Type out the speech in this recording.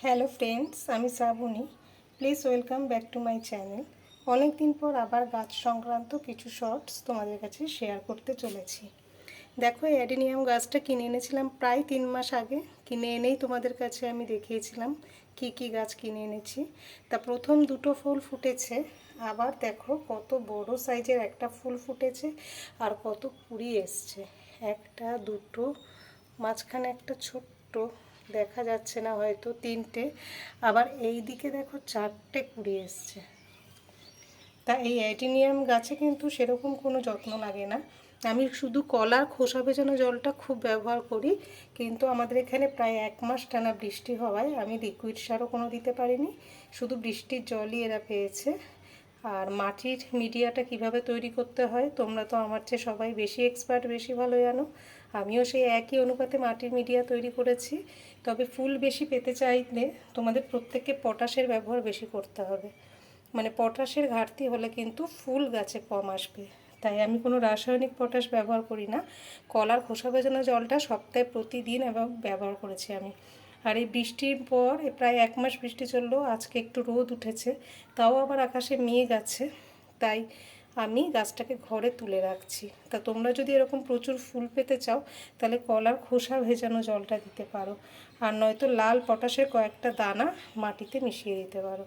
Hello friends, আমি Shrabani. Please welcome back to my channel. অনেক দিন পর আবার গাছ সংক্রান্ত কিছু শর্টস তোমাদের কাছে শেয়ার করতে চলেছি। দেখো, এই অ্যাডেনিয়াম গাছটা কিনে এনেছিলাম প্রায় 3 মাস আগে। কিনে এনেই তোমাদের কাছে আমি দেখিয়েছিলাম কি কি গাছ কিনে এনেছি। তা প্রথম দুটো ফুল ফুটেছে, আবার দেখো কত বড় সাইজের একটা ফুল ফুটেছে আর কত কুড়ি এসছে। একটা, দুটো, মাঝখানে একটা ছোট্ট দেখা যাচ্ছে না, হয়তো তিনটে, আবার এই দিকে দেখো চারটে কুড়ি এসছে। তা এই অ্যাডেনিয়াম গাছে কিন্তু সেরকম কোনো যত্ন লাগে না। আমি শুধু কলার খোসা ভেজানো জলটা খুব ব্যবহার করি, কিন্তু আমাদের এখানে প্রায় 1 মাস টানা বৃষ্টি হওয়ায় আমি লিকুইড সারও কোনো দিতে পারিনি, শুধু বৃষ্টির জলই এরা পেয়েছে। আর মাটির মিডিয়াটা কিভাবে তৈরি করতে হয় তোমরা তো আমার চেয়ে সবাই বেশি এক্সপার্ট, বেশি ভালো জানো। আমিও সেই একই অনুপাতে মাটির মিডিয়া তৈরি করেছি। তবে ফুল বেশি পেতে চাইলে তোমাদের প্রত্যেককে পটাশের ব্যবহার বেশি করতে হবে। মানে পটাশের ঘাটতি হলে কিন্তু ফুল গাছে কম আসবে। তাই আমি কোনো রাসায়নিক পটাশ ব্যবহার করি না। কলার খোসা ভেজানো জলটা সপ্তাহে প্রতিদিন এবং ব্যবহার করেছি আমি। আর এই বৃষ্টির পর প্রায় 1 মাস বৃষ্টি চললো, আজকে একটু রোদ উঠেছে, তাও আবার আকাশে মেঘ আছে। তাই আমি গাছটাকে ঘরে তুলে রাখছি। তা তোমরা যদি এরকম প্রচুর ফুল পেতে চাও তাহলে কলার খোসা ভেজানো জলটা দিতে পারো, আর নয়তো লাল পটাশের কয়েকটা দানা মাটিতে মিশিয়ে দিতে পারো।